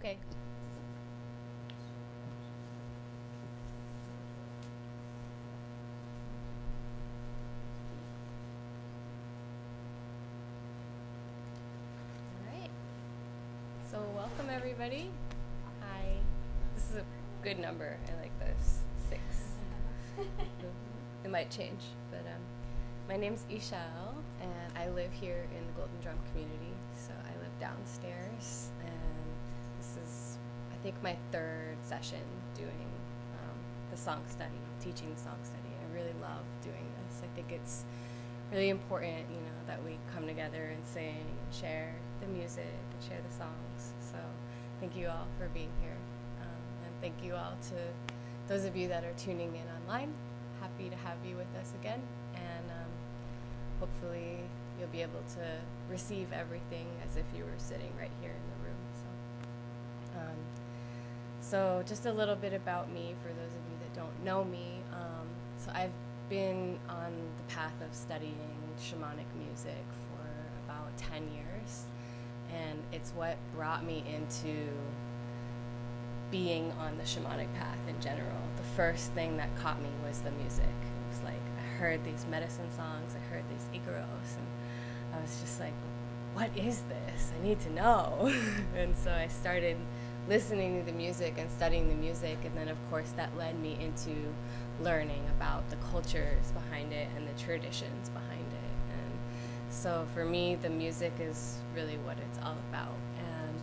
Okay. All right. So welcome everybody. Hi. This is a good number. I like this. 6. It might change, but my name's Ixchel, and I live here in the Golden Drum community. So I live downstairs, and this is, I think, my 3rd session doing the song study, teaching the song study. I really love doing this. I think it's really important, that we come together and sing and share the music and share the songs. So thank you all for being here, and thank you all to those of you that are tuning in online. Happy to have you with us again, and hopefully you'll be able to receive everything as if you were sitting right here in the room. So just a little bit about me for those of you that don't know me. So I've been on the path of studying shamanic music for about 10 years, and it's what brought me into being on the shamanic path in general. The first thing that caught me was the music. It was like I heard these medicine songs, I heard these Icaros, and I was just like, what is this? I need to know. And so I started listening to the music and studying the music, and then of course that led me into learning about the cultures behind it and the traditions behind it. And so for me, the music is really what it's all about. And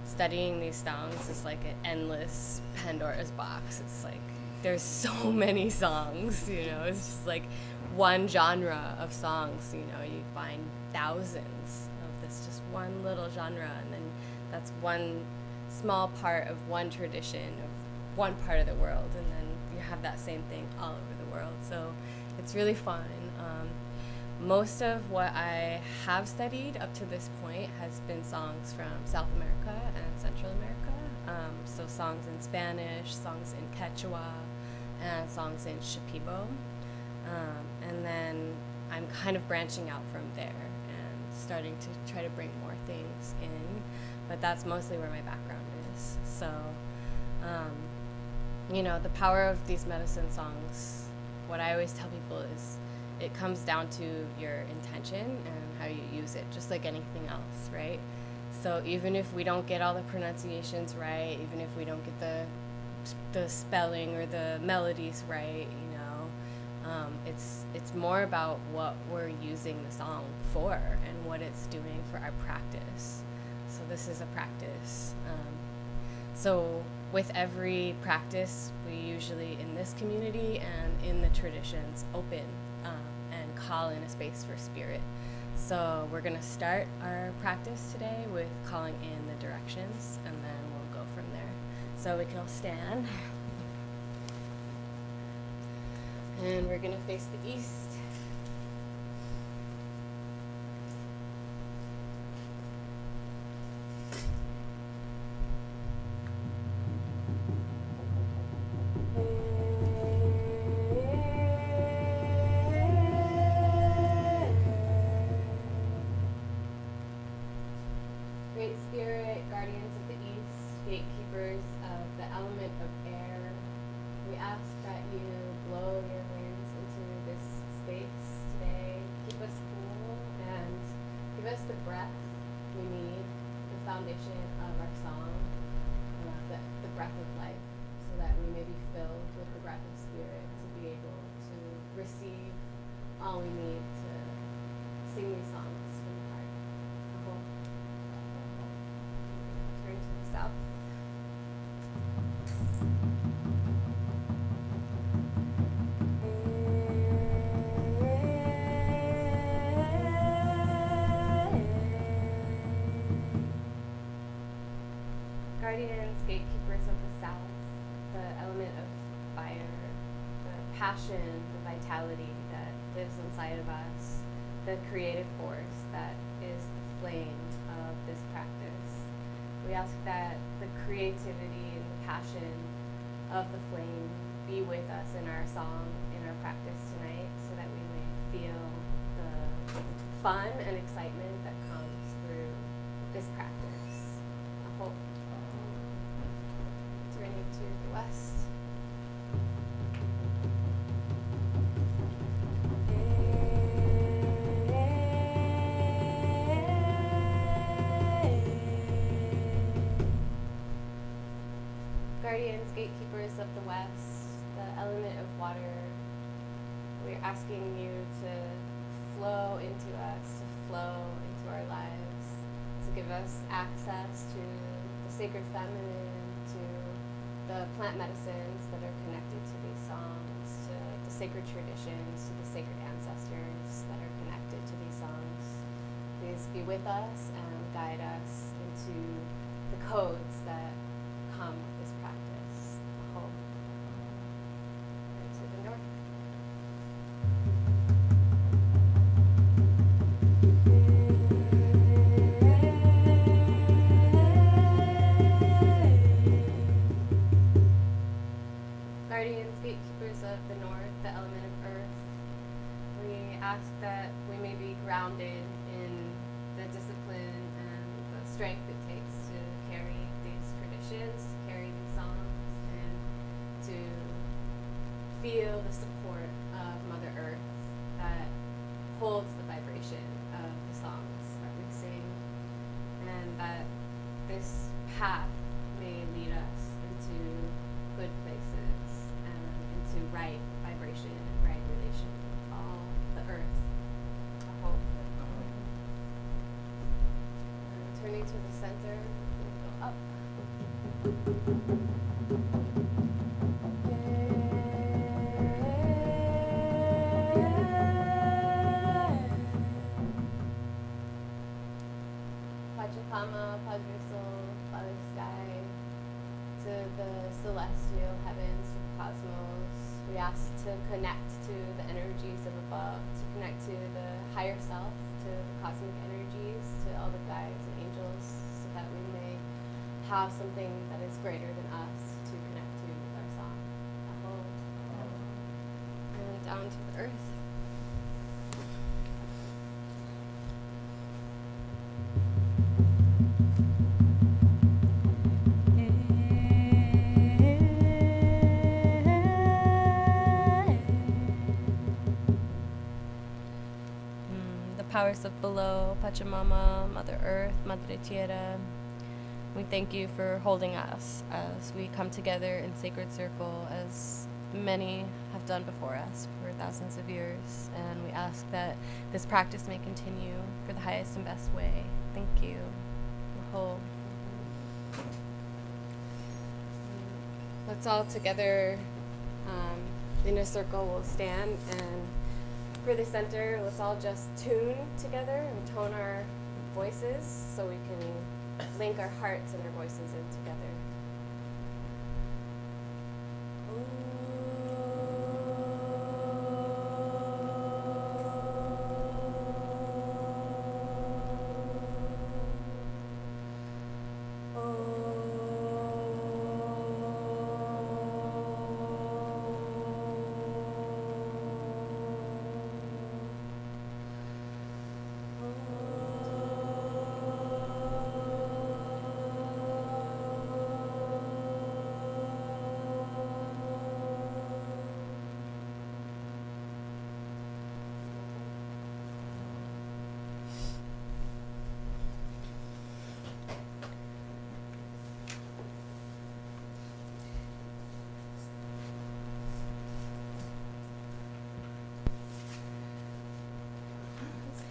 studying these songs is like an endless Pandora's box. It's like there's so many songs, it's just like one genre of songs, you find thousands of this just one little genre, and then that's one small part of one tradition of one part of the world, and then you have that same thing all over the world. So it's really fun. Most of what I have studied up to this point has been songs from South America and Central America. So songs in Spanish, songs in Quechua, and songs in Shipibo. And then I'm kind of branching out from there and starting to try to bring more things in. But that's mostly where my background is. So, the power of these medicine songs, what I always tell people is it comes down to your intention and how you use it, just like anything else, right? So even if we don't get all the pronunciations right, even if we don't get the spelling or the melodies right, it's more about what we're using the song for and what it's doing for our practice. So this is a practice. So with every practice, we usually, in this community and in the traditions, open and call in a space for spirit. So we're going to start our practice today with calling in the directions, and then we'll go from there. So we can all stand. And we're going to face the east. Great Spirit, guardians of the east, gatekeepers of the element of air, we ask that you blow your winds into this space today. Keep us cool and give us the breath we need, the foundation of our song, the breath of life, so that we may be filled with the breath of spirit to be able to receive all we need to sing these songs from the heart. Turn to the south. Guardians, gatekeepers of the south, the element of fire, the passion, the vitality that lives inside of us, the creative force that is the flame of this practice. We ask that the creativity and the passion of the flame be with us in our song, in our practice tonight, so that we may feel the fun and excitement that comes through this practice. I hope. asking you to flow into us, to flow into our lives, to give us access to the sacred feminine, to the plant medicines that are connected to these songs, to the sacred traditions, to the sacred ancestors that are connected to these songs. Please be with us and guide us into the codes that come with this practice. Aho. Right to the north. Guardians, gatekeepers of the north, the element of earth, we ask that we may be grounded in the discipline and the strength it takes to carry these traditions, to carry these songs, and to feel the support of Mother Earth that holds the vibration of the songs that we sing, and that this path may lead us into good places and into right vibration and right relation with all the earth. I hope. Turning to the center, we'll go up. Pachacama, Padre Sol, Father Sky, to the celestial heavens, to the cosmos. We ask to connect to the energies of above, to connect to the higher self, to the cosmic energies, to all the guides and angels, so that we may have something that is greater than us to connect to with our song. Aho. And down to the earth. Powers of below, Pachamama, Mother Earth, Madre Tierra, we thank you for holding us as we come together in sacred circle, as many have done before us for thousands of years, and we ask that this practice may continue for the highest and best way. Thank you. Maho. Let's all together in a circle will stand, and for the center, let's all just tune together and tone our voices so we can link our hearts and our voices in together.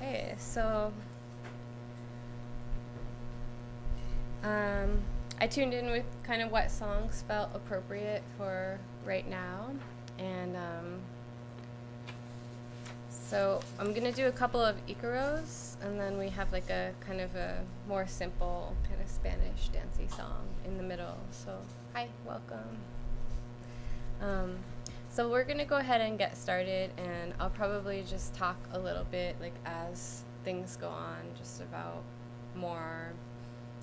Okay, so I tuned in with kind of what songs felt appropriate for right now, and so I'm gonna do a couple of Icaros, and then we have like a kind of a more simple kind of Spanish dancey song in the middle. So hi, welcome. So we're gonna go ahead and get started, and I'll probably just talk a little bit like as things go on, just about more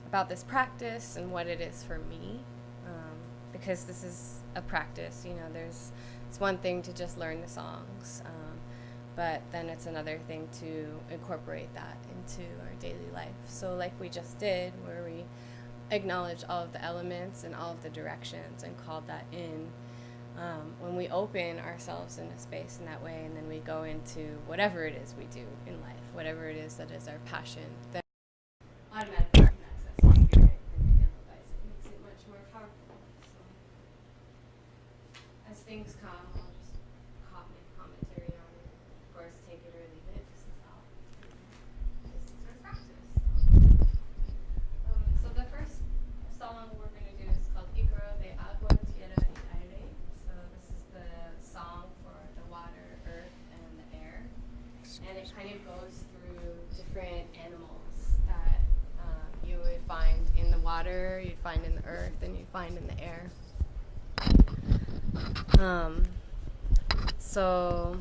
about this practice and what it is for me, because this is a practice. You know, it's one thing to just learn the songs, but then it's another thing to incorporate that into our daily life. So like we just did, where we acknowledged all of the elements and all of the directions and called that in. When we open ourselves in a space in that way, and then we go into whatever it is we do in life, whatever it is that is our passion, then automatically can access the spirit and amplifies it, makes it much more powerful. So as things come, I'll just make commentary on it. water, you'd find in the earth, and you'd find in the air. So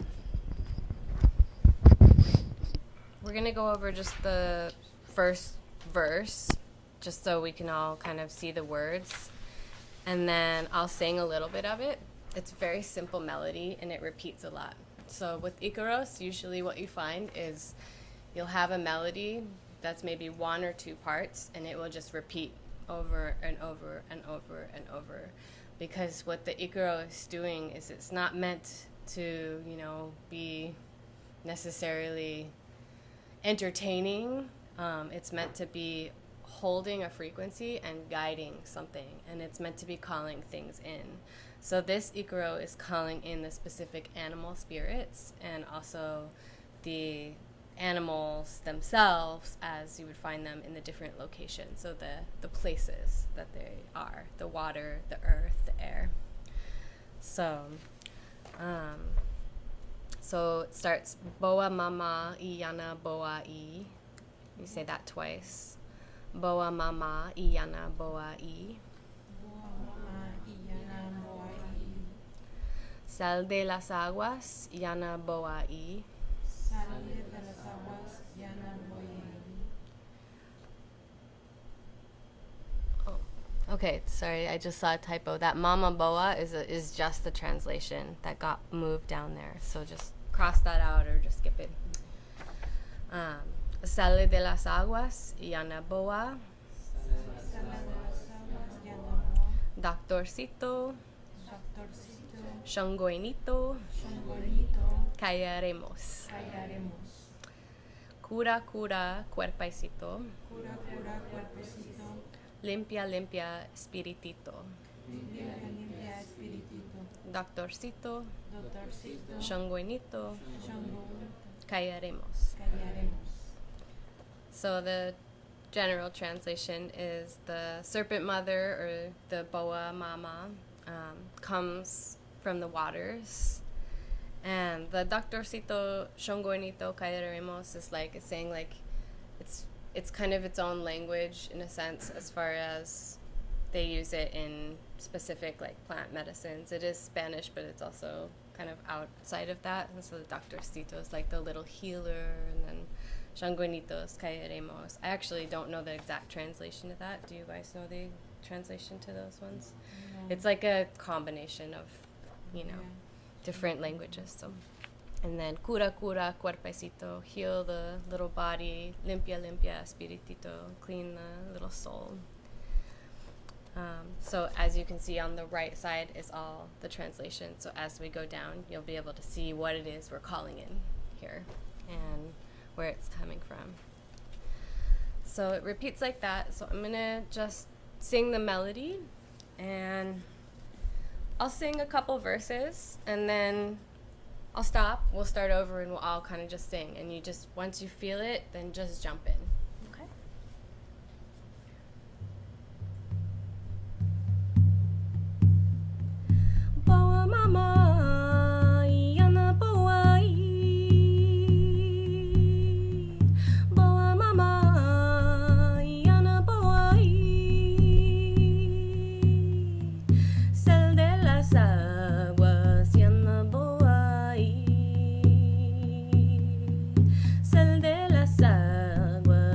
we're going to go over just the first verse, just so we can all kind of see the words. And then I'll sing a little bit of it. It's a very simple melody, and it repeats a lot. So with Icaros, usually what you find is you'll have a melody that's maybe one or two parts, and it will just repeat over and over and over and over. Because what the Icaro is doing is it's not meant to, be necessarily entertaining. It's meant to be holding a frequency and guiding something, and it's meant to be calling things in. So this Icaro is calling in the specific animal spirits and also the animals themselves as you would find them in the different locations, so the places that they are, the water, the earth, the air. So it starts boa-ee yana boa-ee. You say that twice. Boa-ee yana boa-ee. Sal de las aguas yana boa-ee. Okay, sorry, I just saw a typo. That mama boa is just the translation that got moved down there. So just cross that out or just skip it. Sale de las aguas, yana boa. Doctorcito. Shongoynito. Cayaremos. Cura, cuerpecito. Limpia, espirititu. Doctorcito. Shongoynito. Cayaremos. So the general translation is the serpent mother, or the boa mama, comes from the waters. And the Doctorcito, shongoynito, cayaremos is it's saying it's kind of its own language in a sense, as far as they use it in specific plant medicines. It is Spanish, but it's also kind of outside of that. And so the Doctorcito is the little healer, and then shongoynito is cayaremos. I actually don't know the exact translation of that. Do you guys know the translation to those ones? No. It's a combination of, different languages. So. And then cura, cuerpecito, heal the little body. Limpia, espirititu, clean the little soul. So as you can see on the right side is all the translation. So as we go down, you'll be able to see what it is we're calling in here and where it's coming from. So it repeats like that. So I'm going to just sing the melody, and I'll sing a couple verses, and then I'll stop, we'll start over, and we'll all kind of just sing. And you just, once you feel it, then just jump in. Okay? Boa mama, yana boa-ee. Boa mama, yana boa-ee. Sal de las aguas, yana boa-ee. Sal de las aguas.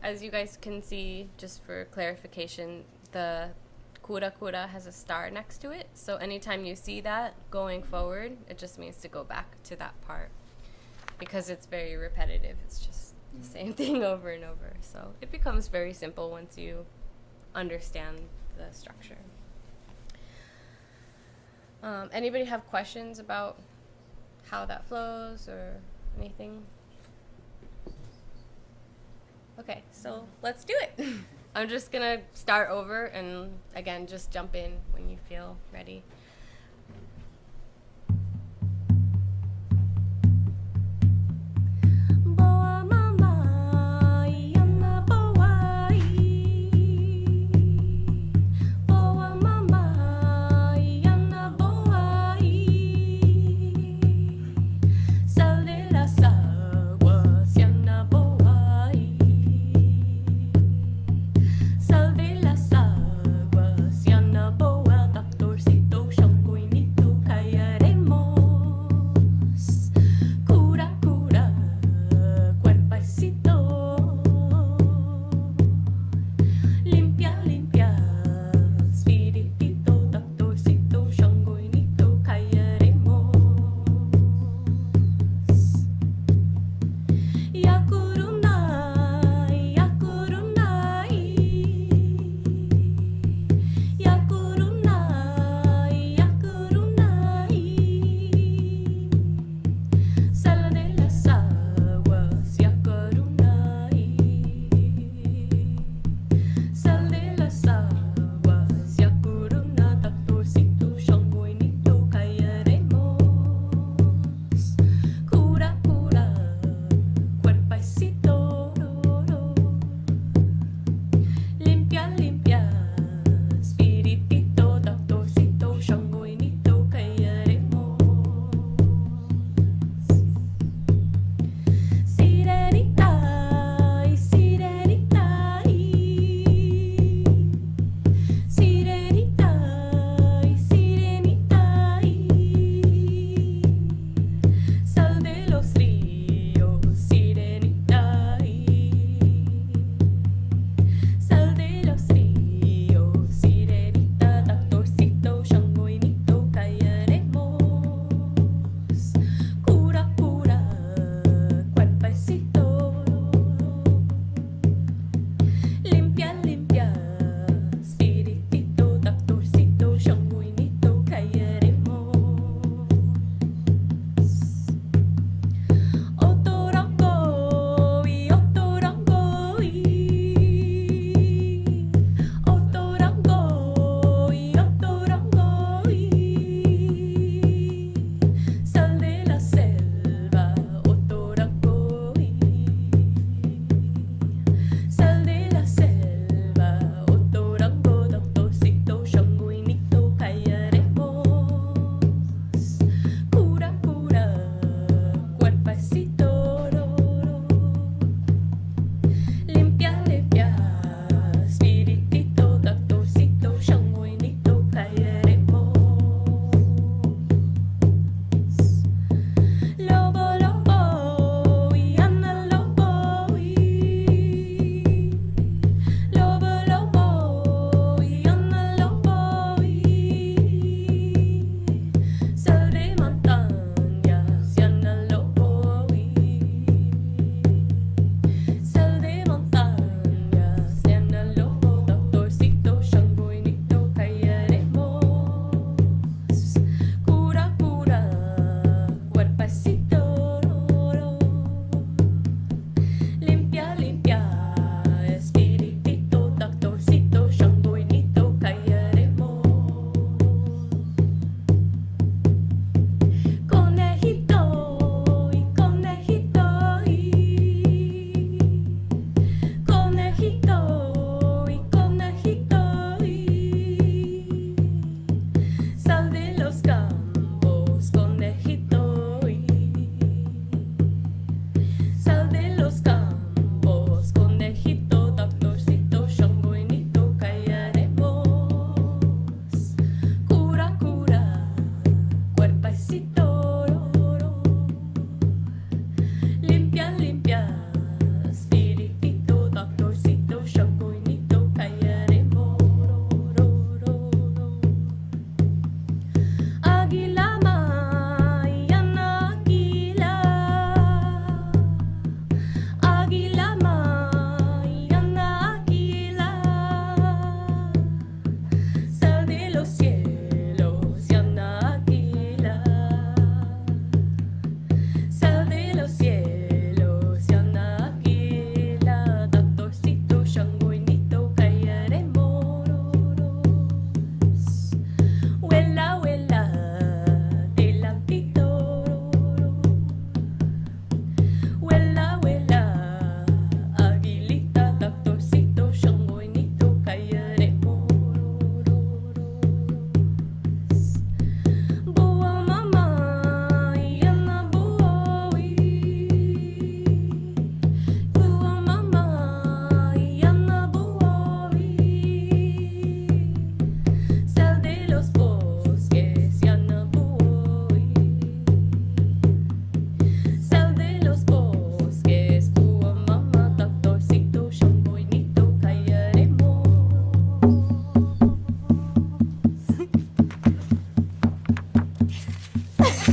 as you guys can see, just for clarification, the Cura has a star next to it. So anytime you see that going forward, it just means to go back to that part because it's very repetitive. It's just the same thing over and over. So it becomes very simple once you understand the structure. Anybody have questions about how that flows or anything? Okay, so let's do it. I'm just gonna start over and again, just jump in when you feel ready. Salve las aguas, yana, boa, Doctorcito.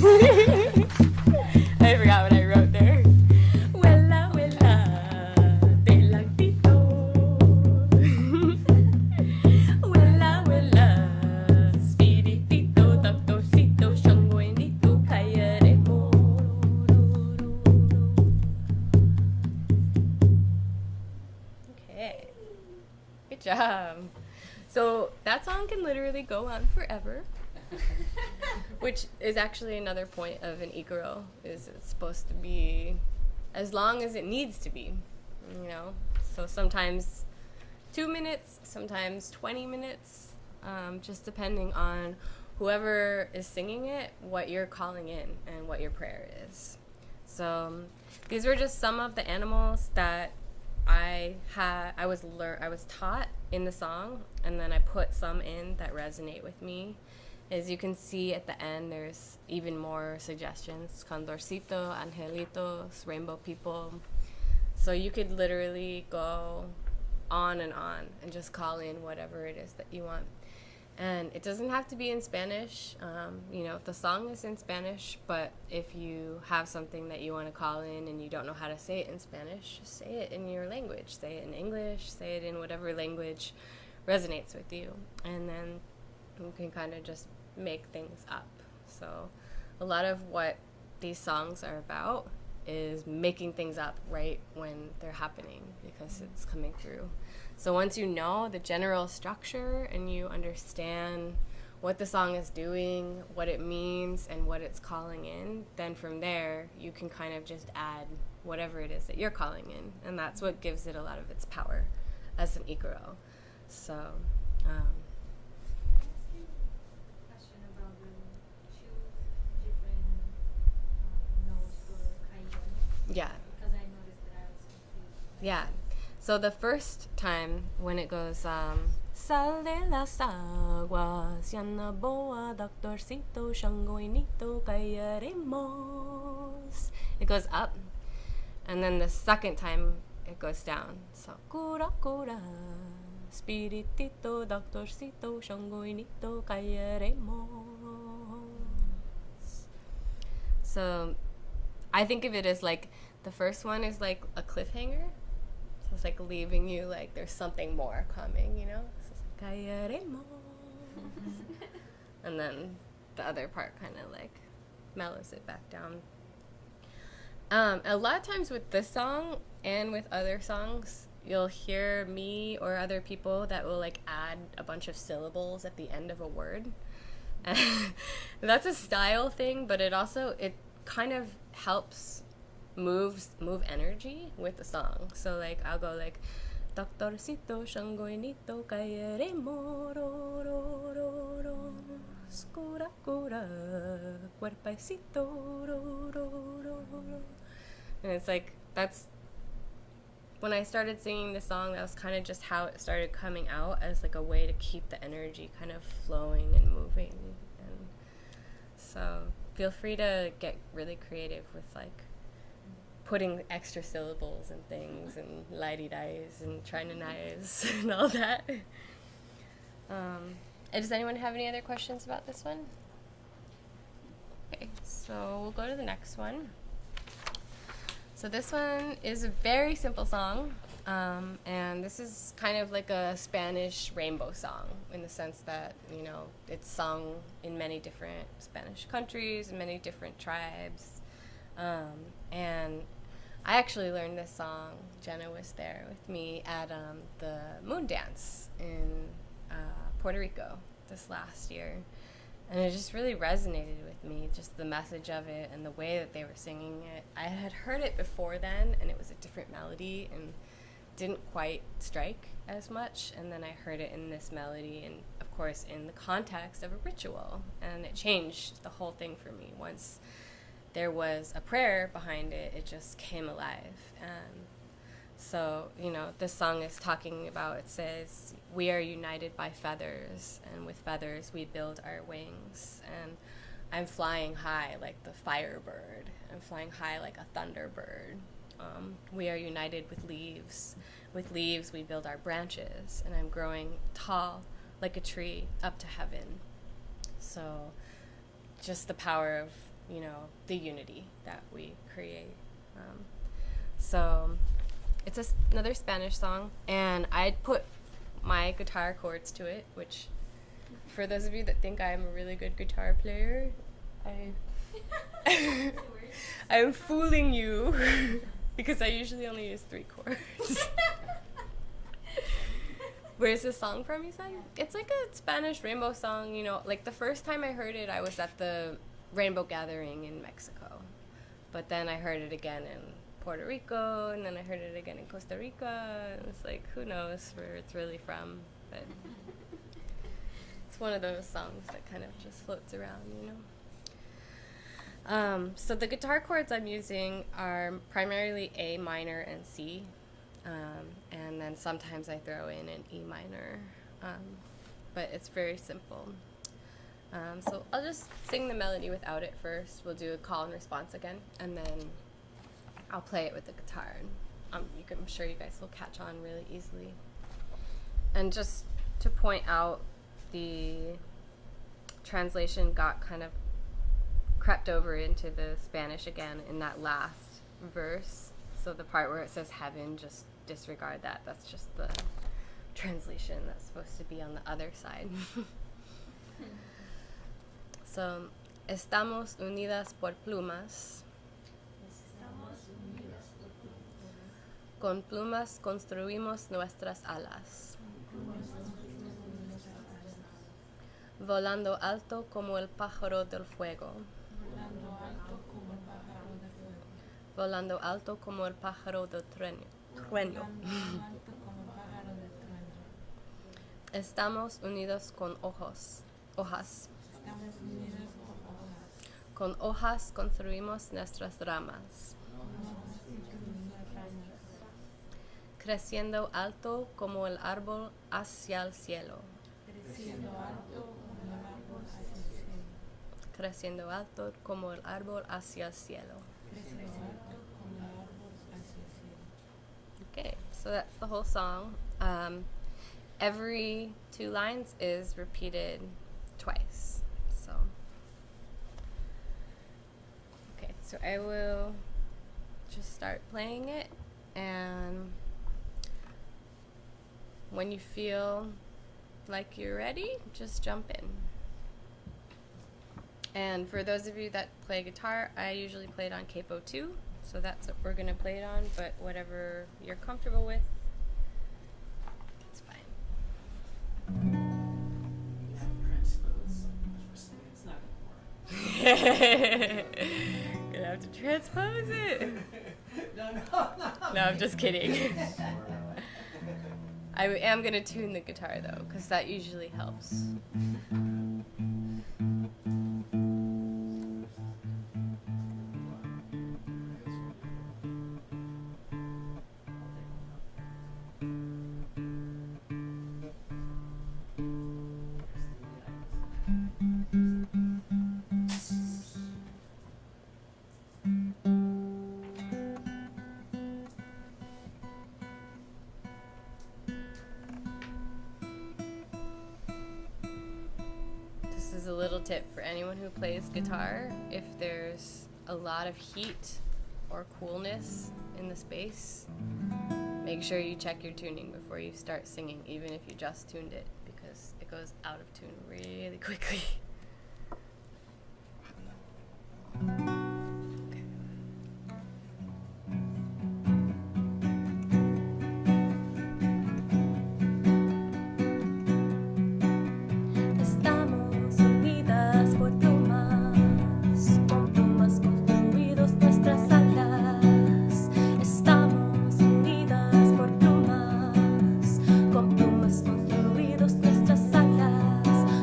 I forgot what I wrote there. Huela, huela, delantito. Huela, huela, espirititu, doctorcito, shongoynito, cayaremos. Okay. Good job. So that song can literally go on forever. Which is actually another point of an Icaro, is it's supposed to be as long as it needs to be, you know? So sometimes 2 minutes, sometimes 20 minutes, just depending on whoever is singing it, what you're calling in, and what your prayer is. So these were just some of the animals that I was taught in the song, and then I put some in that resonate with me. As you can see at the end, there's even more suggestions. Condorcito, angelitos, rainbow people. So you could literally go on and just call in whatever it is that you want. And it doesn't have to be in Spanish. You know, the song is in Spanish, but if you have something that you want to call in and you don't know how to say it in Spanish, just say it in your language. Say it in English, say it in whatever language resonates with you. And then you can kind of just make things up. So a lot of what these songs are about is making things up right when they're happening, because it's coming through. So once you know the general structure and you understand what the song is doing, what it means, and what it's calling in, then from there you can kind of just add whatever it is that you're calling in, and that's what gives it a lot of its power as an Icaro. So yeah. Because I noticed that I was confused. Yeah. So the first time when it goes, Sal de las aguas, yana, boa-ee, Doctorcito, shongoynito, cayaremos. It goes up. And then the second time it goes down. So, Cura, Cura, espirititu, Doctorcito, shongoynito, cayaremos. So I think of it as like the first one is like a cliffhanger. So it's like leaving you like there's something more coming, you know? So it's like, cayaremos. And then the other part kind of like mellows it back down. A lot of times with this song and with other songs, you'll hear me or other people that will like add a bunch of syllables at the end of a word. That's a style thing, but it kind of helps move energy with the song. So like I'll go like Doctorcito, shongoynito, cayaremos, Cura, Cura, cuerpecito. And it's like, that's when I started singing the song, that was kind of just how it started coming out, as like a way to keep the energy kind of flowing and moving. And so feel free to get really creative with like putting extra syllables and things and lighty-dies and trying-to-nies and all that. Does anyone have any other questions about this one? Okay, so we'll go to the next one. So this one is a very simple song, and this is kind of like a Spanish rainbow song in the sense that, you know, it's sung in many different Spanish countries and many different tribes. And I actually learned this song, Jenna was there with me at the moon dance in Puerto Rico this last year. And it just really resonated with me, just the message of it and the way that they were singing it. I had heard it before then, and it was a different melody and didn't quite strike as much. And then I heard it in this melody and, of course, in the context of a ritual. And it changed the whole thing for me. Once there was a prayer behind it, it just came alive. And so, you know, this song is talking about, it says, we are united by feathers, and with feathers we build our wings. And I'm flying high like the firebird. I'm flying high like a thunderbird. We are united with leaves. With leaves we build our branches, and I'm growing tall like a tree up to heaven. So just the power of, the unity that we create. So it's another Spanish song, and I put my guitar chords to it, which, for those of you that think I'm a really good guitar player, I'm fooling you because I usually only use 3 chords. Where's this song from, you said? It's like a Spanish rainbow song, like the first time I heard it, I was at the Rainbow Gathering in Mexico. But then I heard it again in Puerto Rico, and then I heard it again in Costa Rica, and it's like, who knows where it's really from, but it's one of those songs that kind of just floats around, So the guitar chords I'm using are primarily A minor and C, and then sometimes I throw in an E minor, but it's very simple. So I'll just sing the melody without it first. We'll do a call and response again, and then I'll play it with the guitar, and I'm sure you guys will catch on really easily. And just to point out, the translation got kind of crept over into the Spanish again in that last verse. So the part where it says heaven, just disregard that. That's just the translation that's supposed to be on the other side. So, estamos unidas por plumas. Con plumas construimos nuestras alas. Volando alto como el pájaro del fuego. Volando alto como el pájaro del trueno. Estamos unidos con hojas. Con hojas construimos nuestras ramas. Creciendo alto como el árbol hacia el cielo. Creciendo alto como el árbol hacia el cielo. Okay, so that's the whole song. Every 2 lines is repeated twice. So I will just start playing it, and when you feel like you're ready, just jump in. And for those of you that play guitar, I usually play it on capo 2, so that's what we're going to play it on, but whatever you're comfortable with, it's fine. Gonna have to transpose it. No, I'm just kidding. I am gonna tune the guitar though, because that usually helps. This is a little tip for anyone who plays guitar. If there's a lot of heat or coolness in the space, make sure you check your tuning before you start singing, even if you just tuned it, because it goes out of tune really quickly.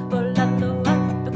Volando alto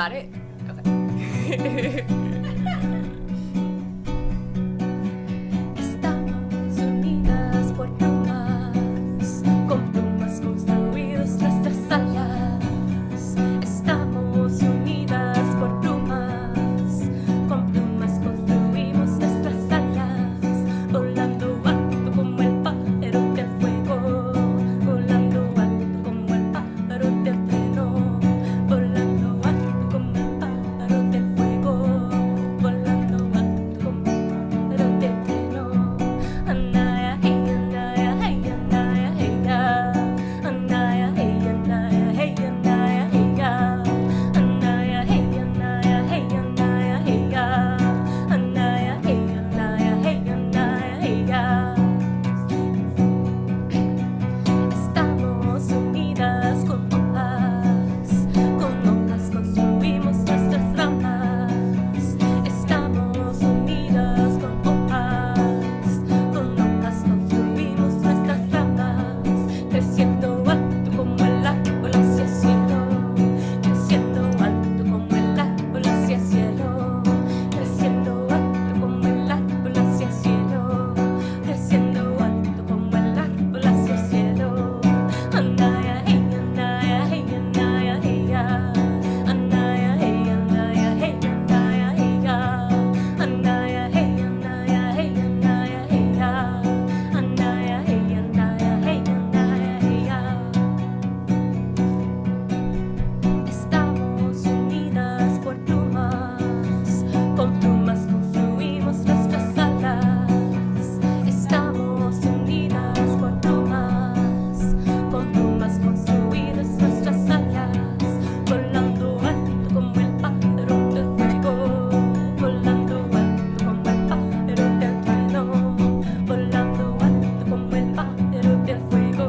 got it? Okay. Estamos unidas por plumas, con plumas construidas nuestras alas. Estamos unidas por plumas, con plumas construimos nuestras alas. Volando alto como el pájaro del fuego, volando alto como el pájaro del trueno, volando alto como el pájaro del fuego, volando alto como el pájaro del trueno. Anaya, hey, anaya, hey, anaya, hey, ya. Anaya, hey, anaya, hey, anaya, hey, ya. Anaya, hey, anaya, hey, anaya, hey, ya. Anaya, hey, anaya, hey, anaya, hey, ya. Estamos unidas con hojas construimos nuestras ramas. Estamos unidas con hojas construimos nuestras ramas. Creciendo alto como el árbol hacia el cielo, creciendo alto como el árbol hacia el cielo, creciendo alto como el árbol hacia el cielo, creciendo alto como el árbol hacia el cielo. Anaya, hey, anaya, hey, anaya, hey, ya. Anaya, hey, anaya, hey, anaya, hey, ya. Anaya, hey, anaya, hey, anaya, hey, ya. Anaya, hey, anaya, hey, anaya, hey, ya. Estamos unidas por plumas, con plumas construimos nuestras alas. Estamos unidas por plumas, con plumas construidas nuestras alas. Volando alto como el pájaro del fuego, volando alto como el pájaro del trueno, volando alto como el pájaro del fuego,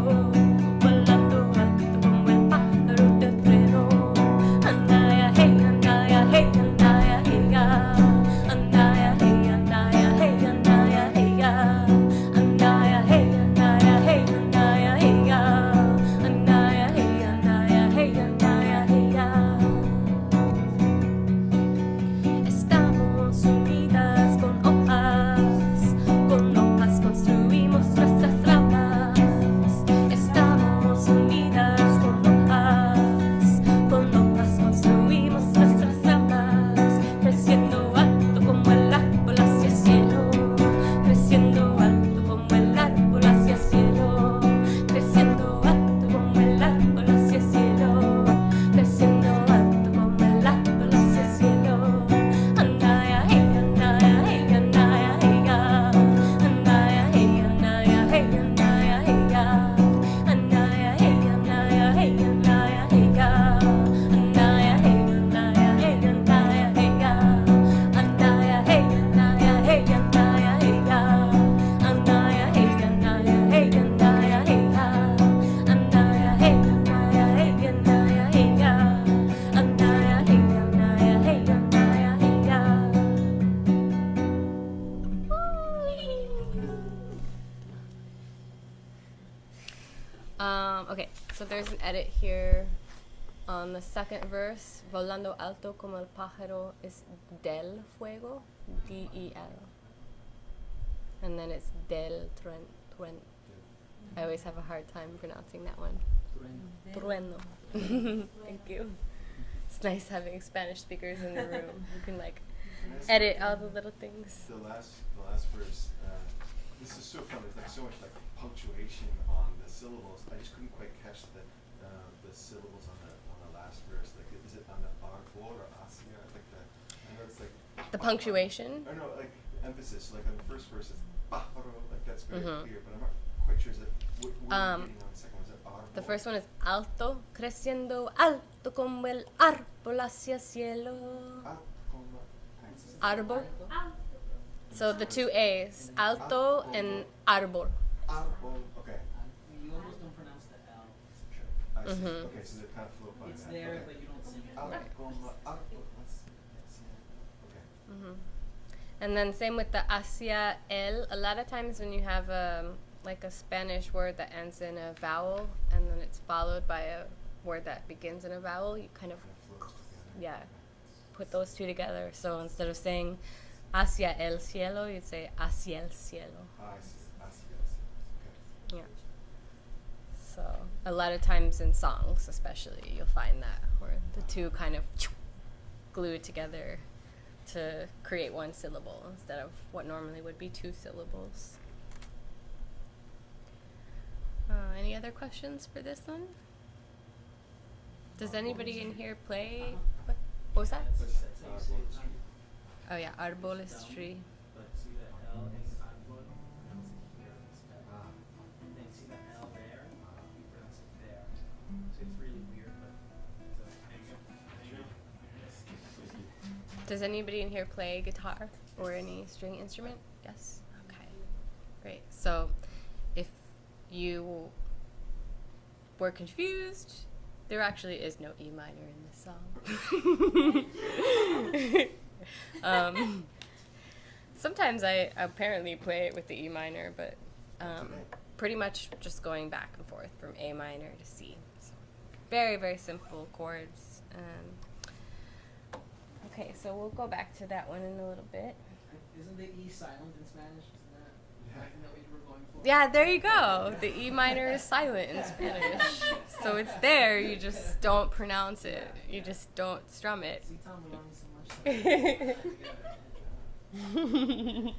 volando alto como el pájaro del trueno. Anaya, hey, anaya, hey, anaya, hey, ya. Anaya, hey, anaya, hey, anaya, hey, ya. Anaya, hey, anaya, hey, anaya, hey, ya. Anaya, hey, anaya, hey, anaya, hey, ya. Estamos unidas con hojas construimos nuestras ramas. Estamos unidas con hojas construimos nuestras ramas. Creciendo alto como el árbol hacia el cielo, creciendo alto como el árbol hacia el cielo, creciendo alto como el árbol hacia el cielo, creciendo alto como el árbol hacia el cielo. Anaya, hey, anaya, hey, anaya, hey, ya. Anaya, hey, anaya, hey, anaya, hey, ya. Anaya, hey, anaya, hey, anaya, hey, ya. Anaya, hey, anaya, hey, anaya, hey, ya. Anaya, hey, anaya, hey, anaya, hey, ya. Anaya, hey, anaya, hey, anaya, hey, ya. Anaya, hey, anaya, hey, anaya, hey, ya. Anaya, hey, anaya, hey, anaya, hey, ya. Okay, so there's an edit here on the second verse. Volando alto como el pájaro is del fuego, D-E-L. And then it's del trueno. I always have a hard time pronouncing that one. Trueno. Thank you. It's nice having Spanish speakers in the room who can like edit all the little things. The last verse. This is so fun. There's like so much like punctuation on the syllables. I just couldn't quite catch the syllables on the last verse. Like, is it on the arbor or asia? Like I know it's like The punctuation? Or no, like emphasis. Like on the first verse, it's pájaro. Like that's very clear. But I'm not quite sure. Is it what are you getting on the second one? Is it arbor? The first one is alto, creciendo alto como el árbol hacia el cielo. Arbor. So the two A's, alto and arbor. Arbor. Okay. You almost don't pronounce the L. I see. Okay, so they kind of float by It's that. there, Okay. but you don't sing it. Okay. And then same with the hacia el. A lot of times when you have like a Spanish word that ends in a vowel and then it's followed by a word that begins in a vowel, you kind of, Kind of floats together. yeah, put those two together. So instead of saying hacia el cielo, you'd say hacia el cielo. I see. I see. I see. Okay. Yeah. So a lot of times in songs, especially, you'll find that where the two kind of glue together to create one syllable instead of what normally would be two syllables. Any other questions for this one? Does anybody in here play? What was that? Oh yeah, arbolistry. But see that L in Agua, pronounce it here in Spanish. And then see that L there, you pronounce it there. So it's really weird, but Does anybody in here play guitar or any string instrument? Yes? Okay. Great. So if you were confused, there actually is no E minor in this song. Sometimes I apparently play it with the E minor, but pretty much just going back and forth from A minor to C. So very, very simple chords. Okay, so we'll go back to that one in a little bit. Isn't the E silent in Spanish? Isn't that what you were going for? Yeah, there you go. The E minor is silent in Spanish. So it's there, you just don't pronounce it. You just don't strum it. See, Tom, we learned so much.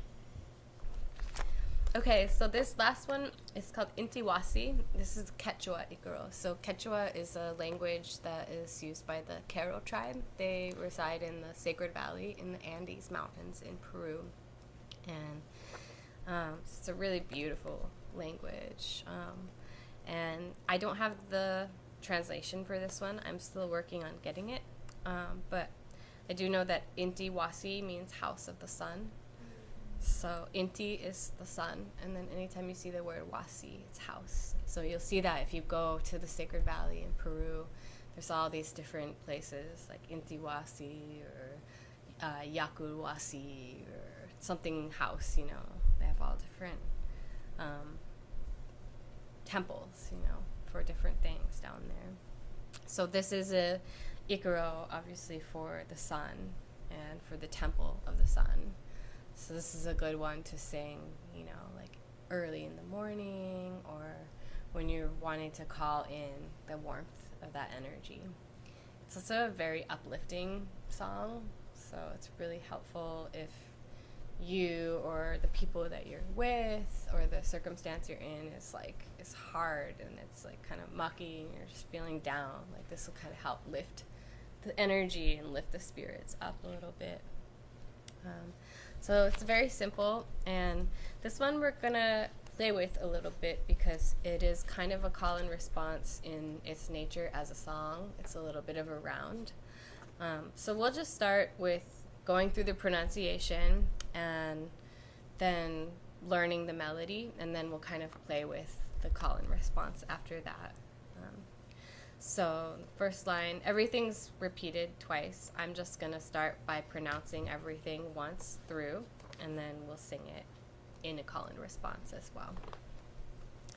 Okay, so this last one is called Intiwasi. This is Quechua Icaro. So Quechua is a language that is used by the Icaro tribe. They reside in the Sacred Valley in the Andes Mountains in Peru. And it's a really beautiful language. And I don't have the translation for this one. I'm still working on getting it. But I do know that Intiwasi means house of the sun. So Inti is the sun, and then anytime you see the word wasi, it's house. So you'll see that if you go to the Sacred Valley in Peru, there's all these different places like Intiwasi or Yacu Runa-ee or something house, you know. They have all different temples, you know, for different things down there. So this is a Icaro, obviously, for the sun and for the temple of the sun. So this is a good one to sing, you know, like early in the morning or when you're wanting to call in the warmth of that energy. It's also a very uplifting song, so it's really helpful if you or the people that you're with or the circumstance you're in is hard and it's like kind of mucky and you're just feeling down. Like this will kind of help lift the energy and lift the spirits up a little bit. So it's very simple, and this one we're gonna play with a little bit because it is kind of a call and response in its nature as a song. It's a little bit of a round. So we'll just start with going through the pronunciation and then learning the melody, and then we'll kind of play with the call and response after that. So the first line, everything's repeated twice. I'm just going to start by pronouncing everything once through, and then we'll sing it in a call and response as well.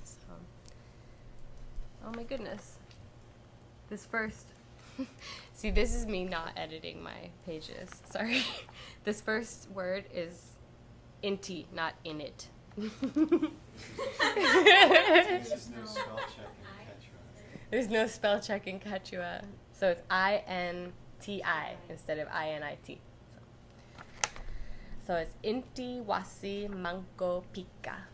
So, oh my goodness. This first, see, this is me not editing my pages. Sorry. This first word is inti, not in it. There's no spell check in Quechua. So it's I-N-T-I instead of I-N-I-T. So it's Inti Wasi Manco Pica.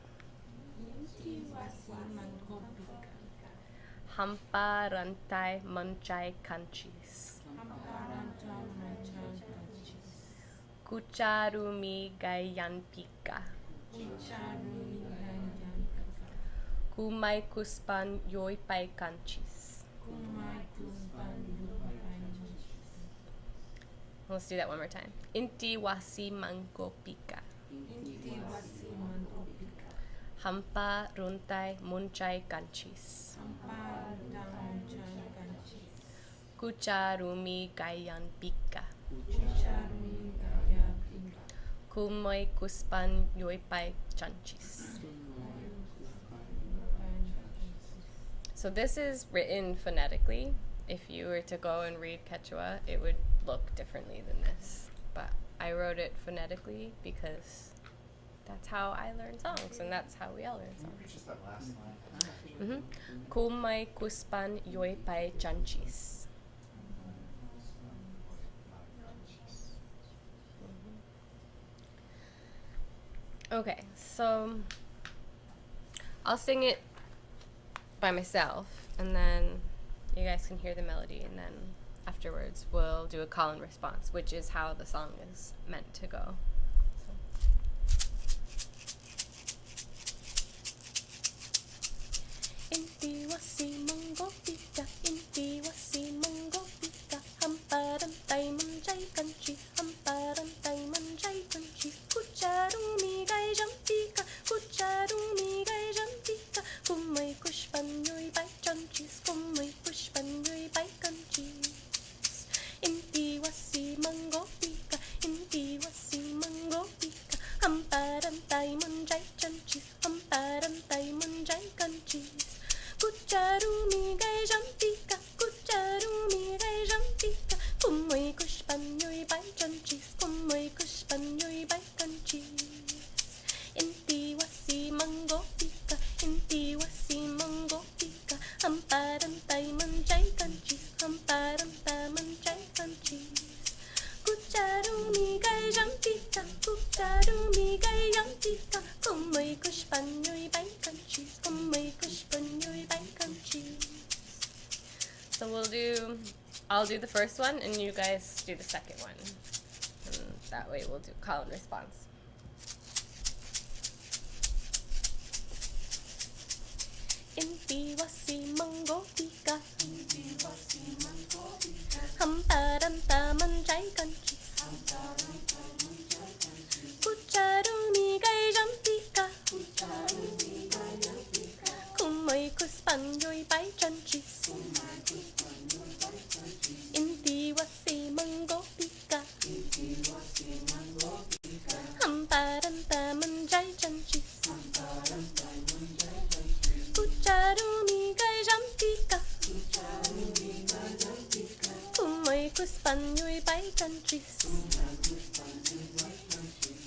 Hampa Rantai Manchai Kanchis. Kucharumi Gayan Pica. Kumai kuspan yoy pai kanchis. Let's do that one more time. Inti wasi mango pika. Hampa runtai munchai kanchis. Kucharumi gayan pika. Kumai kuspan yoy pai chanchis. So this is written phonetically. If you were to go and read Quechua, it would look differently than this. But I wrote it phonetically because that's how I learn songs, and that's how we all learn Can you repeat songs. just that last line? Kumai kuspan yoy pai chanchis. Okay, so I'll sing it by myself, and then you guys can hear the melody, and then afterwards we'll do a call and response, which is how the song is meant to go. Inti wasi monggo pika, inti wasi monggo pika, hamparan tai manjai kanchi, hamparan tai manjai kanchi, kucharumi gai jampika, kucharumi gai jampika, kumai kushpan yoi bai chanchis, kumai kushpan yoi bai kanchis. Inti wasi monggo pika, inti wasi monggo pika, hamparan tai manjai chanchis, hamparan tai manjai kanchis. Kucharumi gai jampika, kucharumi gai jampika, kumai kushpan yoi bai chanchis, kumai kushpan yoi bai kanchis. Inti wasi mango pika, inti wasi mango pika, hamparan tai manjai kanchis, hamparan tai manjai kanchis. Kucharumi gai jampika, kucharumi gai jampika, kumai kushpan yoi bai kanchis, kumai kushpan yoi bai kanchis. So I'll do the first one, and you guys do the second one. And that way we'll do call and response. Inti wasi mango pika, inti wasi mango pika, hamparan ta manjai kanchis, hamparan ta manjai kanchis. Kucharumi gai jampika, kucharumi gai jampika, kumai kuspan yoi bai chanchis, kumai kuspan yoi bai chanchis. Inti wasi mango pika, inti wasi mango pika, hamparan ta manjai chanchis, hamparan ta manjai chanchis. Kucharumi gai jampika, kucharumi gai jampika, kumai kuspan yoi bai chanchis, kumai kuspan yoi bai chanchis.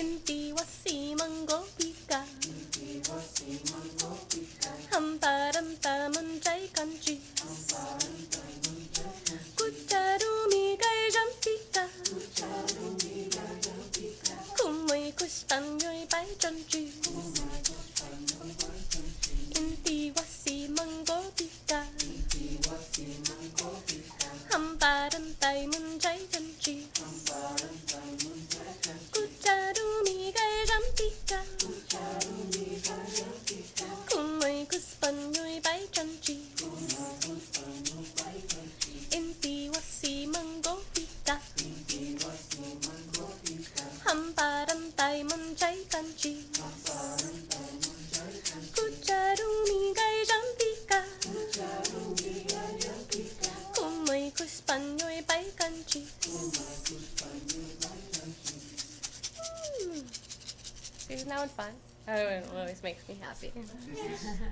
Inti wasi mango pika, inti wasi mango pika, hamparan ta manjai kanchis, hamparan ta manjai kanchis. Kucharumi gai jampika, kucharumi gai jampika, kumai kuspan yoi bai chanchis, kumai kuspan yoi bai chanchis. Inti wasi mango pika, inti wasi mango pika, hamparan tai manjai chanchis, hamparan tai manjai chanchis. Kucharumi gai jampika, kucharumi gai jampika, kumai kuspan yoi bai chanchis, kumai kuspan yoi bai chanchis. Inti wasi mango pika, inti wasi mango pika, hamparan tai manjai kanchis, hamparan tai manjai kanchis. Kucharumi gai jampika, kucharumi gai jampika, kumai kuspan yoi bai kanchis, kumai kuspan yoi bai kanchis. Isn't that one fun? Oh, it always makes me happy.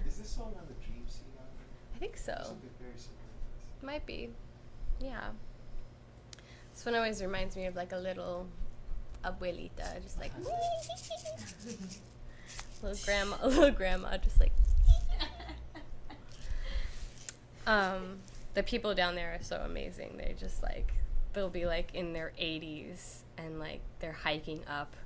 Is this song on the Dream Scene album? I think so. Something very similar to this. Might be. Yeah. This one always reminds me of like a little abuelita, just like a little grandma, just like. The people down there are so amazing. They just like, they'll be like in their 80s and like they're hiking up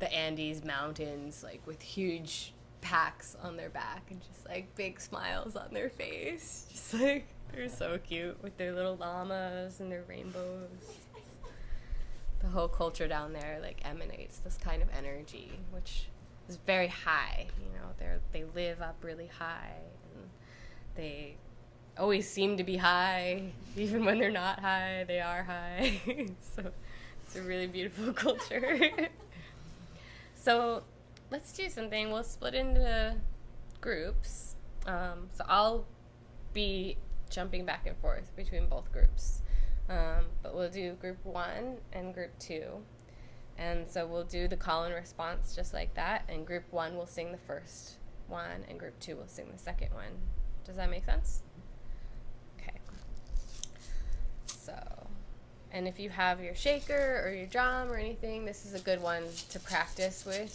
the Andes mountains like with huge packs on their back and just like big smiles on their face. Just like, they're so cute with their little llamas and their rainbows. The whole culture down there like emanates this kind of energy, which is very high. You know, they live up really high, and they always seem to be high, even when they're not high. They are high. So it's a really beautiful culture. So let's do something. We'll split into groups. So I'll be jumping back and forth between both groups. But we'll do group 1 and group 2. And so we'll do the call and response just like that. And group 1 will sing the first one, and group 2 will sing the second one. Does that make sense? Okay. So And if you have your shaker or your drum or anything, this is a good one to practice with.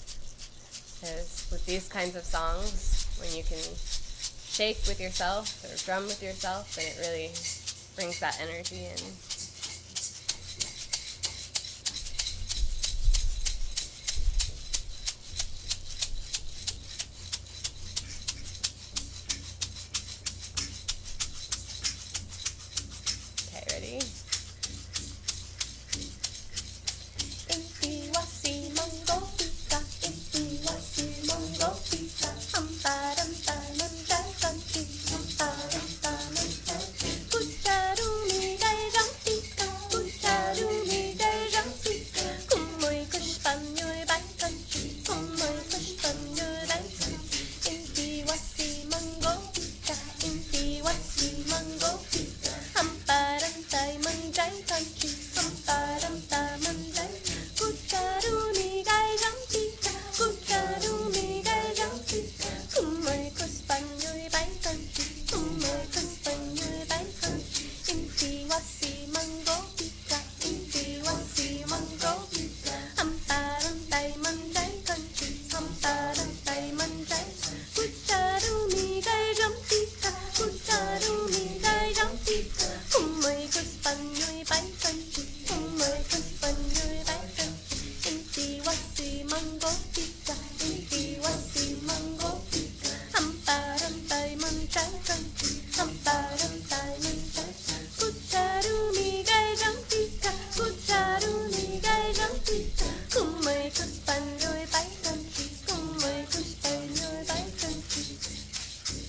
Because with these kinds of songs, when you can shake with yourself or drum with yourself, then it really brings that energy in. Okay, ready?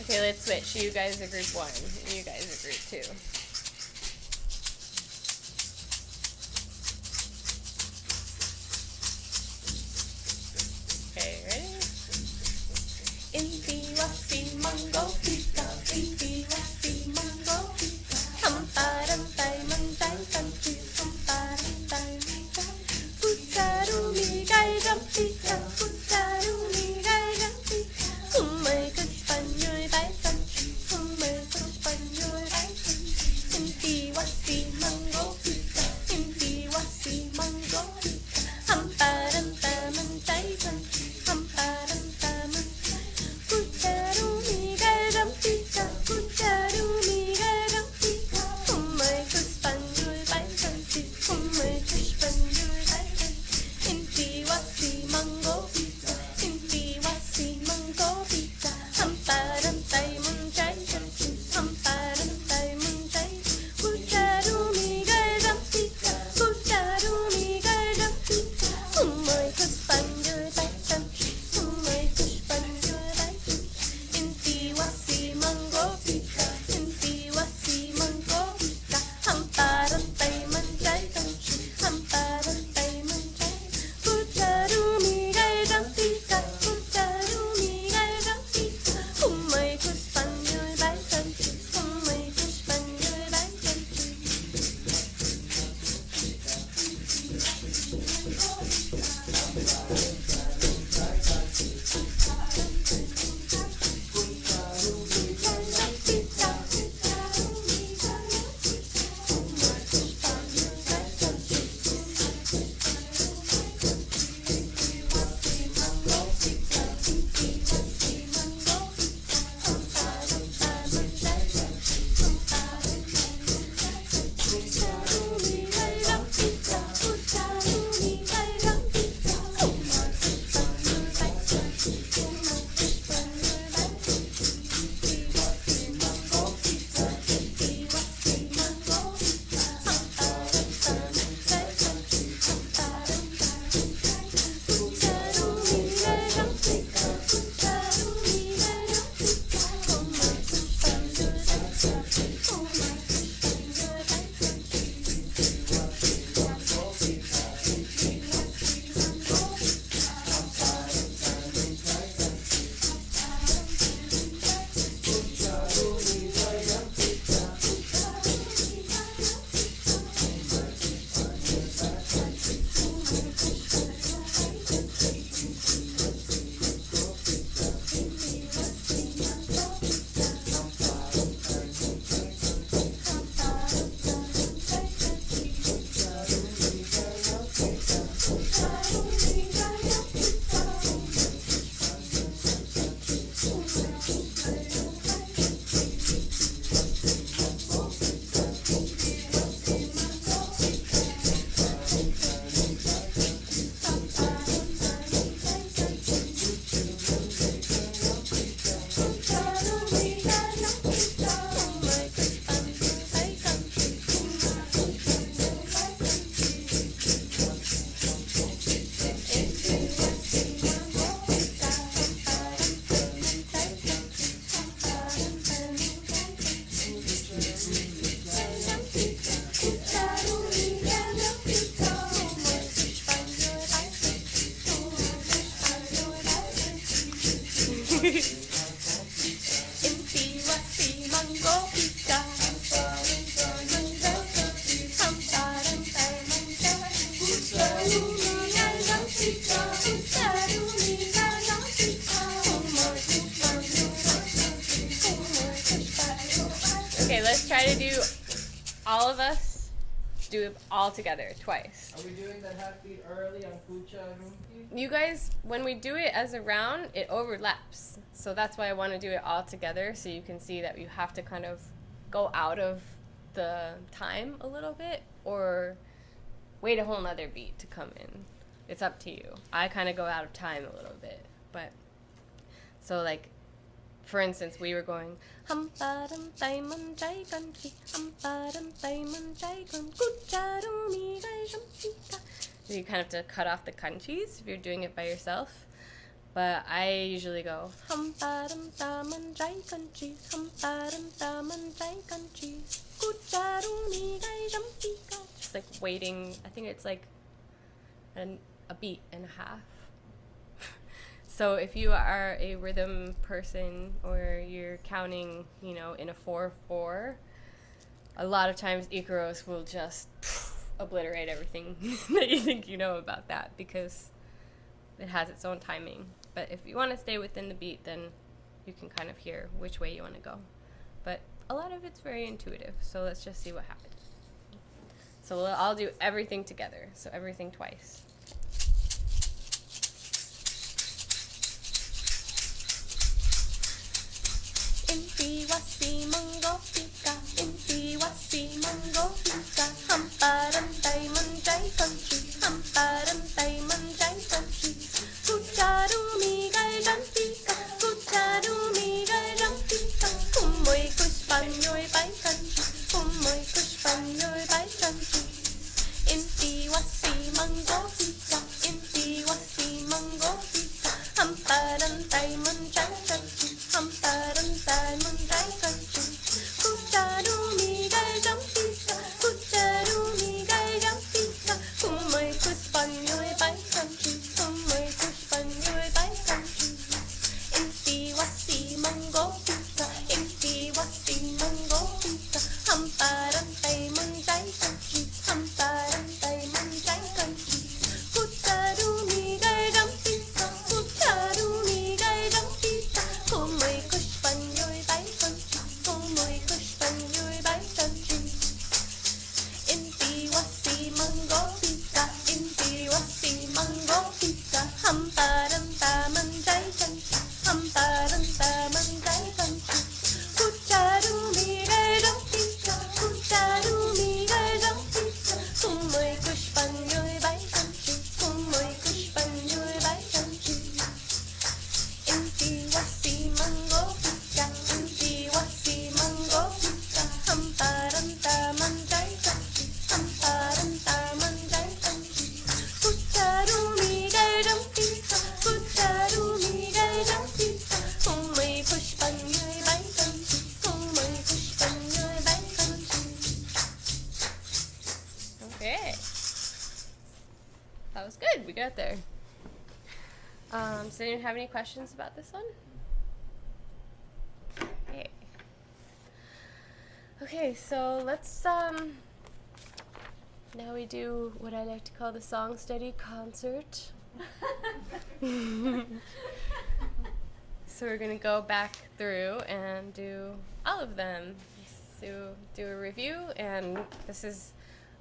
Okay, let's switch. You guys are group 1. You guys are group 2. Okay, ready? Inti wasi mango pika, inti wasi mango pika. Hamparam tai mantai kanchi, hamparam tai mantai. Kucharu mi gai ram pika, kucharu mi gai ram pika. Kumai kuspanyoi bai kanchi, kumai kuspanyoi bai kanchi. Inti wasi mango pika. Okay, let's try to do all of us do it all together twice. Are we doing that half beat early on Kucha and Rumpi? You guys, when we do it as a round, it overlaps. So that's why I want to do it all together, so you can see that you have to kind of go out of the time a little bit or wait a whole nother beat to come in. It's up to you. I kind of go out of time a little bit. But, so like, for instance, we were going hum ba dum dai man jai kan chi hum ba dum dai man jai kan kucharu mi gai jam pika. So you kind of have to cut off the kanchis if you're doing it by yourself. But I usually go hum ba dum da man jai kan chi hum ba dum da man jai kan chi kucharu mi gai jam pika. Just like waiting. I think it's like a beat and a half. So if you are a rhythm person or you're counting, you know, in a 4/4, a lot of times Icaros will just obliterate everything that you think you know about that because it has its own timing. But if you want to stay within the beat, then you can kind of hear which way you want to go. But a lot of it's very intuitive, so let's just see what happens. So we'll all do everything together, so everything twice. Inti wasi mango pika, inti wasi mango pika, hamparan dai man jai kanchi, hamparan dai man jai kanchi, kucharu mi gai jam pika, kucharu mi gai jam pika, kumoy kushpanyoy bai kanchi, kumoy kushpanyoy bai kanchi, inti wasi mango pika, inti wasi mango pika, hamparan dai man jai kanchi, hamparan dai man jai kanchi, kucharu mi gai jam pika, kucharu mi gai jam pika, kumoy kushpanyoy bai kanchi, kumoy kushpanyoy bai kanchi, inti wasi mango pika, inti wasi mango pika, hamparan dai man jai kanchi, hamparan dai man jai kanchi, kucharu mi gai jam pika, kucharu mi gai jam pika, kumoy kushpanyoy bai kanchi, kumoy kushpanyoy bai kanchi, inti wasi mango pika, inti wasi mango pika, hamparan da man jai kanchi, hamparan da man jai kanchi, kucharu mi gai jam pika, kucharu mi gai jam pika, kumoy kushpanyoy bai kanchi, kumoy kushpanyoy bai kanchi, inti wasi mango pika, inti wasi mango pika, hamparan da man jai kanchi, hamparan da man jai kanchi, kucharu mi gai jam pika, kucharu mi gai jam pika, kumoy kushpanyoy bai kanchi, kumoy kushpanyoy bai kanchi. Okay. That was good. We got there. Does anyone have any questions about this one? Okay. Okay, so let's now we do what I like to call the song study concert. So we're gonna go back through and do all of them. So do a review, and this is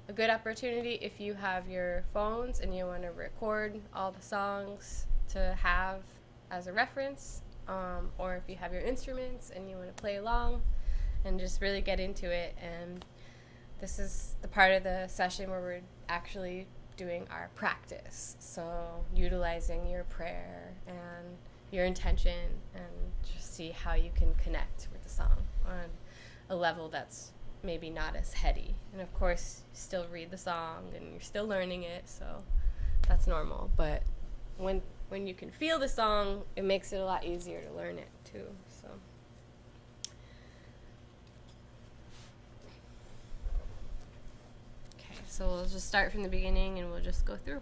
a good opportunity if you have your phones and you want to record all the songs to have as a reference, or if you have your instruments and you want to play along and just really get into it. And this is the part of the session where we're actually doing our practice, so utilizing your prayer and your intention, and just see how you can connect with the song on a level that's maybe not as heady. And of course, you still read the song and you're still learning it, so that's normal. But when you can feel the song, it makes it a lot easier to learn it too. So okay, so we'll just start from the beginning and we'll just go through.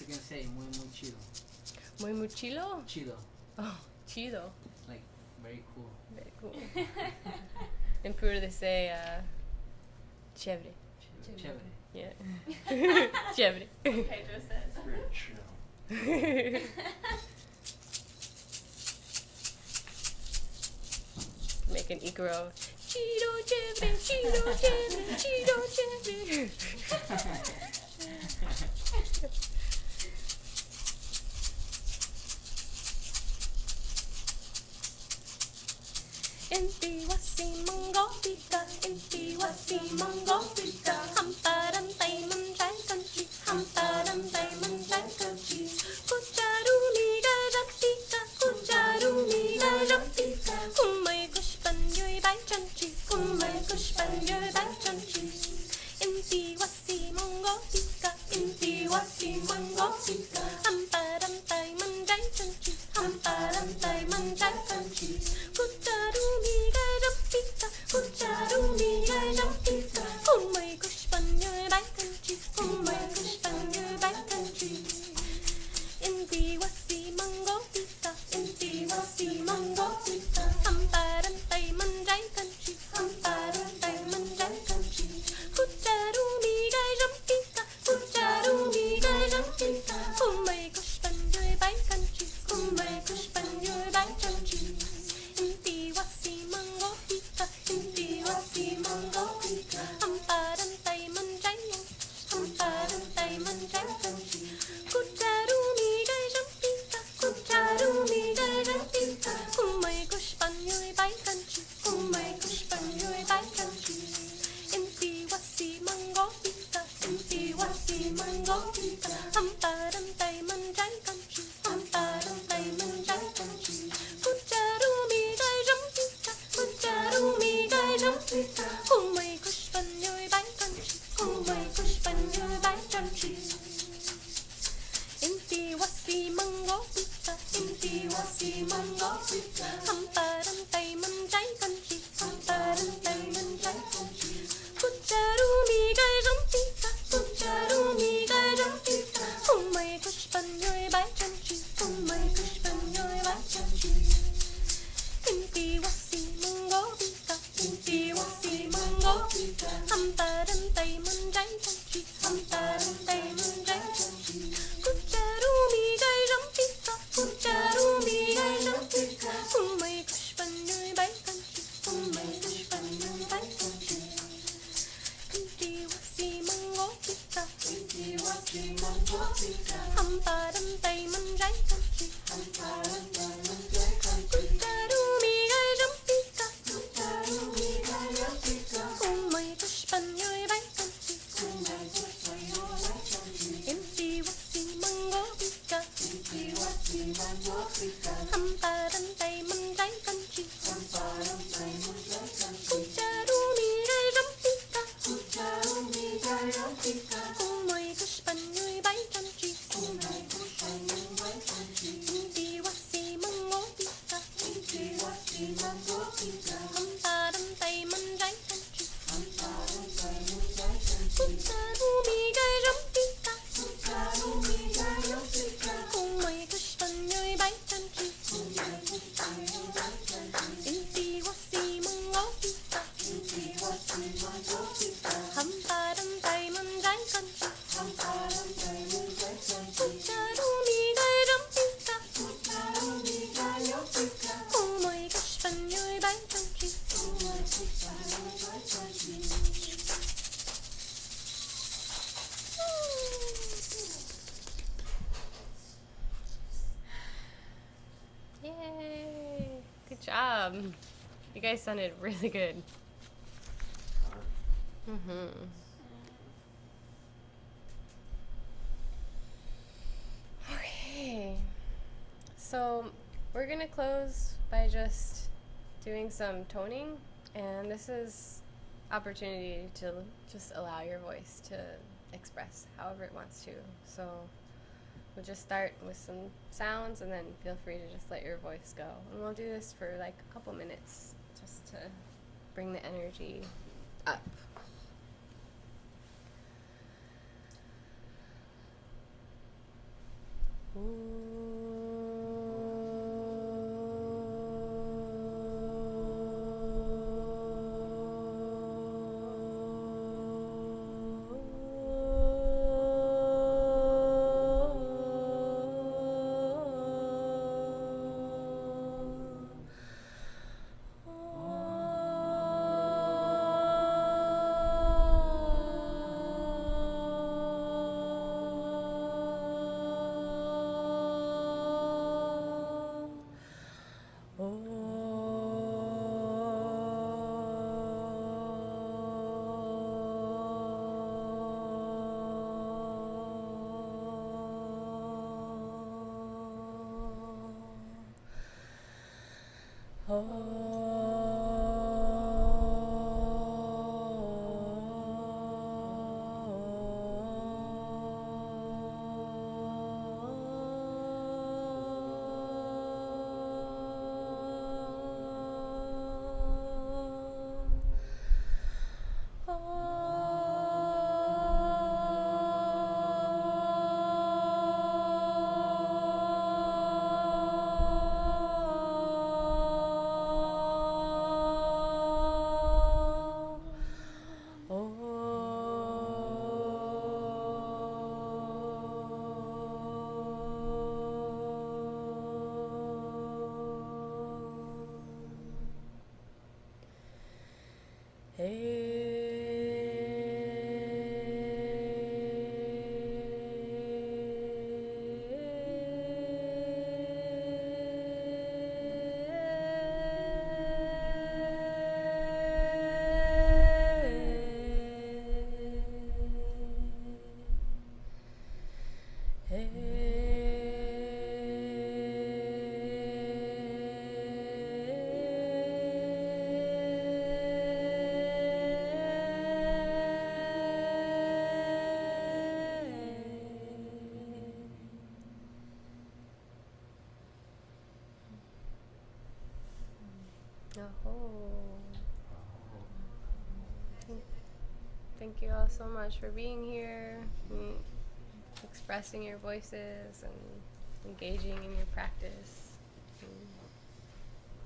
you can say muy muy chido. Muy muy chilo? Chido. Oh, chido. Like very cool. Very cool. In Peru they say chévere. Chévere. Yeah. Chévere. Pedro says. Very chill. Make an Icaro. Chido chévere, chido chévere, chido chévere. Inti wasi mango pika, inti wasi mango pika. Hamparan tay man jai kanchi, hamparan tay man jai kanchi. Kucharu mi ga rapika, kucharu mi ga rapika. Kumai kush pan yoi bai chanchi, kumai kush pan yoi bai chanchi. Inti wasi mango pika, inti wasi mango pika. Hamparan tay man jai kanchi, hamparan tay man jai kanchi. Kucharu mi ga rapika, kucharu mi ga rapika. Kumai kush pan yoi bai kanchi, kumai kush pan yoi bai kanchi. Inti wasi mango pika, inti wasi mango pika. Hamparan tay man jai kanchi, hamparan tay man jai kanchi. Kucharu mi ga rapika, kucharu mi ga rapika. Kumai kush pan yoi bai kanchi, kumai kush pan yoi bai kanchi. Inti wasi mango pika, inti wasi mango pika. Hamparan tay man jai, hamparan tay man jai kanchi. Kucharu mi ga rapika, kucharu mi ga rapika. Kumai kush pan yoi bai kanchi, kumai kush pan yoi bai kanchi. Inti wasi mango pika, inti wasi mango pika. Hamparan tay man jai kanchi, hamparan tay man jai kanchi. Kucharu mi ga rapika, kucharu mi ga rapika. Kumai kush pan yoi bai kanchi, kumai kush pan yoi bai kanchi. Inti wasi mango pika, inti wasi mango pika. Hamparan tay man jai kanchi, hamparan tay man jai kanchi. Kucharu mi ga rapika, kucharu mi ga rapika. Kumai kush pan yoi bai kanchi, kumai kush pan yoi bai kanchi. Inti wasi mango pika, inti wasi mango pika. Hamparan tay man jai kanchi, hamparan tay man jai kanchi. Kucharu mi ga rapika, kucharu mi ga rapika. Kumai kush pan yoi bai kanchi, kumai kush pan yoi bai kanchi. Inti wasi mango pika, inti wasi mango pika. Hamparan tay man jai kanchi, hamparan tay man jai kanchi. Kucharu mi ga rapika, kucharu mi ga rapika. Kumai kush pan yoi bai kanchi, kumai kush pan yoi bai kanchi. Inti wasi mango pika, inti wasi mango pika. Hamparan tay man jai kanchi, hamparan tay man jai kanchi. Kucharu mi ga rapika, kucharu mi ga rapika. Kumai kush pan yoi bai kanchi, kumai kush pan yoi bai kanchi. Inti wasi mango pika, inti wasi mango pika. Hamparan tay man jai kanchi, hamparan tay man jai kanchi. Kucharu mi ga rapika, kucharu mi ga rapika. Kumai kush pan yoi bai kanchi, kumai kush pan yoi bai kanchi. Inti wasi mango pika, inti wasi mango pika. Hamparan tay man jai kanchi, hamparan tay man jai kanchi. Kucharu mi ga rapika, kucharu mi ga rapika. Kumai kush pan yoi bai kanchi, kumai kush pan yoi bai kanchi. Yay! Good job. You guys sounded really good. Okay. So we're gonna close by just doing some toning, and this is opportunity to just allow your voice to express however it wants to. So we'll just start with some sounds, and then feel free to just let your voice go. And we'll do this for like a couple minutes just to bring the energy up. Thank you all so much for being here, and expressing your voices, and engaging in your practice. And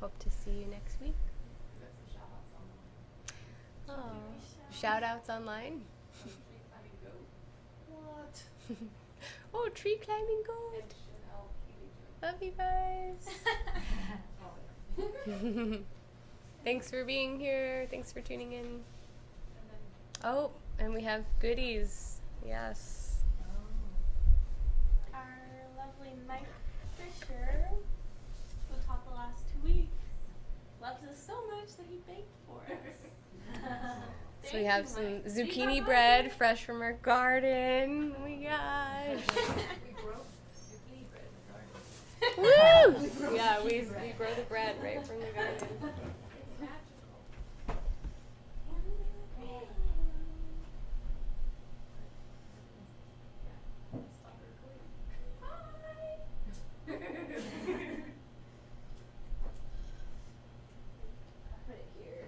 hope to see you next week. Oh, shout outs online? What? Oh, tree climbing goat! Love you guys! Thanks for being here. Thanks for tuning in. Oh, and we have goodies. Yes. Our lovely Mike Fisher, who taught the last 2 weeks, loves us so much that he baked for us. So we have some zucchini bread fresh from our garden. Oh my gosh. We grow zucchini bread in the garden. Woo! Yeah, we grow the bread right from the garden. It's magical. Put it here.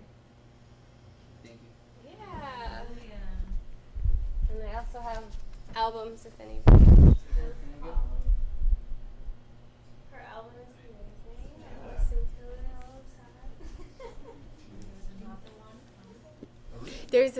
Thank you. Yeah. Yeah. And I also have albums if anybody wants to Her album is amazing. I listen to it all the time. There's another one. There's a